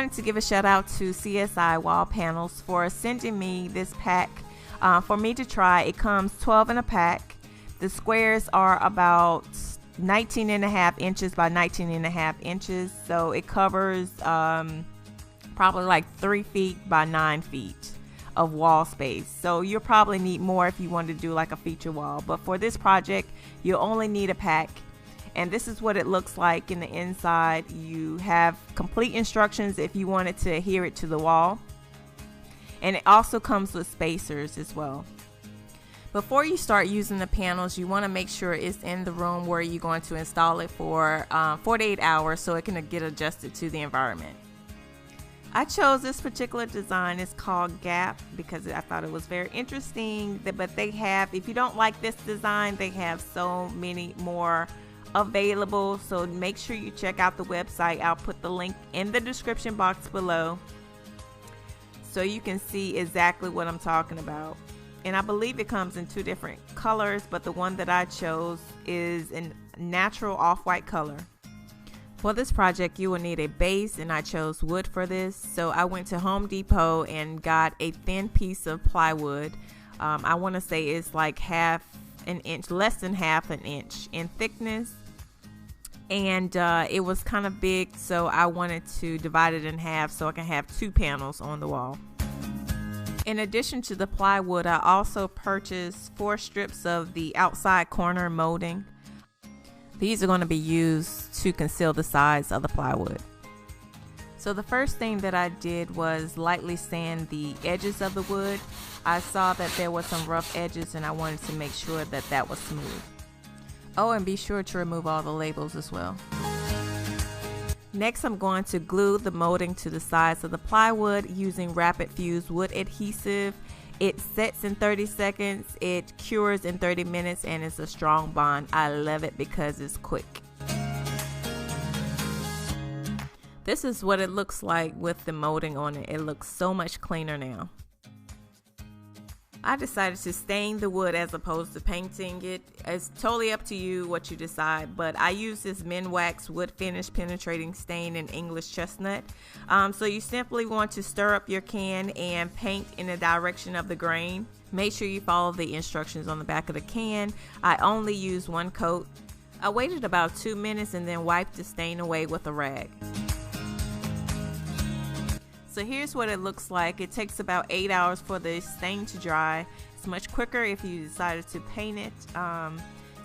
I wanted to give a shout out to CSI Wall Panels for sending me this pack for me to try. It comes 12 in a pack. The squares are about 19.5 inches by 19.5 inches, so it covers probably like 3 feet by 9 feet of wall space. So you'll probably need more if you want to do like a feature wall, but for this project you'll only need a pack. And this is what it looks like in the inside. You have complete instructions if you wanted to adhere it to the wall, and it also comes with spacers as well. Before you start using the panels, you want to make sure it's in the room where you're going to install it for 48 hours so it can get adjusted to the environment. I chose this particular design. It's called Gap because I thought it was very interesting. But they have, if you don't like this design, they have so many more available, so make sure you check out the website. I'll put the link in the description box below so you can see exactly what I'm talking about. And I believe it comes in 2 different colors, but the one that I chose is a natural off-white color. For this project you will need a base, and I chose wood for this, so I went to Home Depot and got a thin piece of plywood. I want to say it's like half an inch, less than half an inch in thickness, and it was kind of big, so I wanted to divide it in half so I can have 2 panels on the wall. In addition to the plywood, I also purchased 4 strips of the outside corner molding. These are going to be used to conceal the sides of the plywood. So the first thing that I did was lightly sand the edges of the wood. I saw that there were some rough edges and I wanted to make sure that that was smooth. Oh, and be sure to remove all the labels as well. Next, I'm going to glue the molding to the sides of the plywood using rapid fuse wood adhesive. It sets in 30 seconds, it cures in 30 minutes, and it's a strong bond. I love it because it's quick. This is what it looks like with the molding on it. It looks so much cleaner now. I decided to stain the wood as opposed to painting it. It's totally up to you what you decide, but I use this Minwax wood finish penetrating stain in English chestnut. So you simply want to stir up your can and paint in the direction of the grain. Make sure you follow the instructions on the back of the can. I only used 1 coat. I waited about 2 minutes and then wiped the stain away with a rag. So here's what it looks like. It takes about 8 hours for the stain to dry. It's much quicker if you decided to paint it.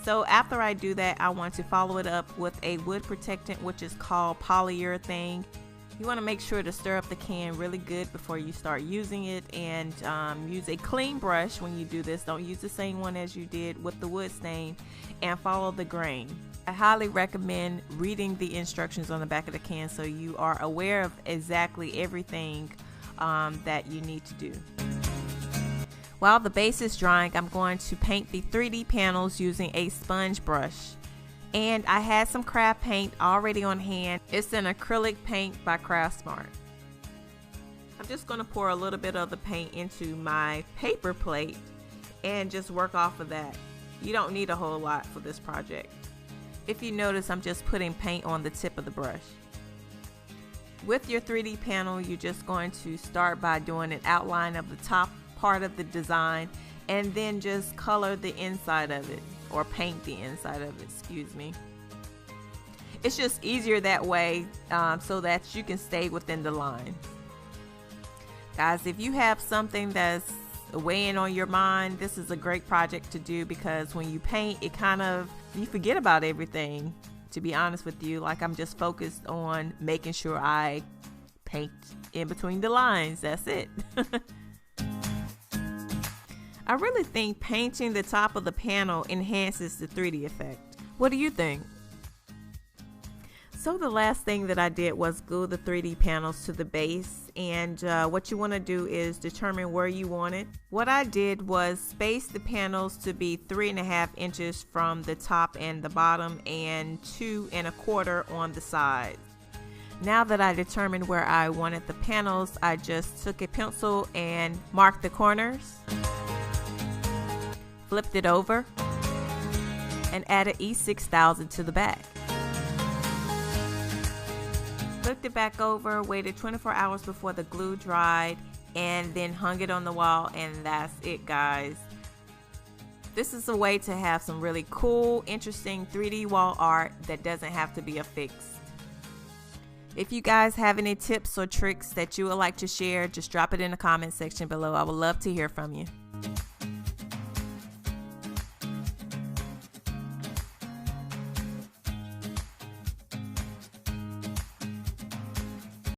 So after I do that, I want to follow it up with a wood protectant, which is called polyurethane. You want to make sure to stir up the can really good before you start using it, and use a clean brush when you do this. Don't use the same one as you did with the wood stain, and follow the grain. I highly recommend reading the instructions on the back of the can so you are aware of exactly everything that you need to do. While the base is drying, I'm going to paint the 3D panels using a sponge brush. And I had some craft paint already on hand. It's an acrylic paint by Craftsmart. I'm just going to pour a little bit of the paint into my paper plate and just work off of that. You don't need a whole lot for this project. If you notice, I'm just putting paint on the tip of the brush. With your 3D panel, you're just going to start by doing an outline of the top part of the design, and then just color the inside of it, or paint the inside of it, excuse me. It's just easier that way, so that you can stay within the line. Guys, if you have something that's weighing on your mind, this is a great project to do, because when you paint, it kind of, you forget about everything, to be honest with you. Like, I'm just focused on making sure I paint in between the lines. That's it. I really think painting the top of the panel enhances the 3D effect. What do you think? So the last thing that I did was glue the 3D panels to the base, and what you want to do is determine where you want it. What I did was space the panels to be 3.5 inches from the top and the bottom, and 2.25 on the sides. Now that I determined where I wanted the panels, I just took a pencil and marked the corners, flipped it over, and added E6000 to the back. Looked it back over, waited 24 hours before the glue dried, and then hung it on the wall, and that's it, guys. This is a way to have some really cool, interesting 3D wall art that doesn't have to be affixed. If you guys have any tips or tricks that you would like to share, just drop it in the comment section below. I would love to hear from you.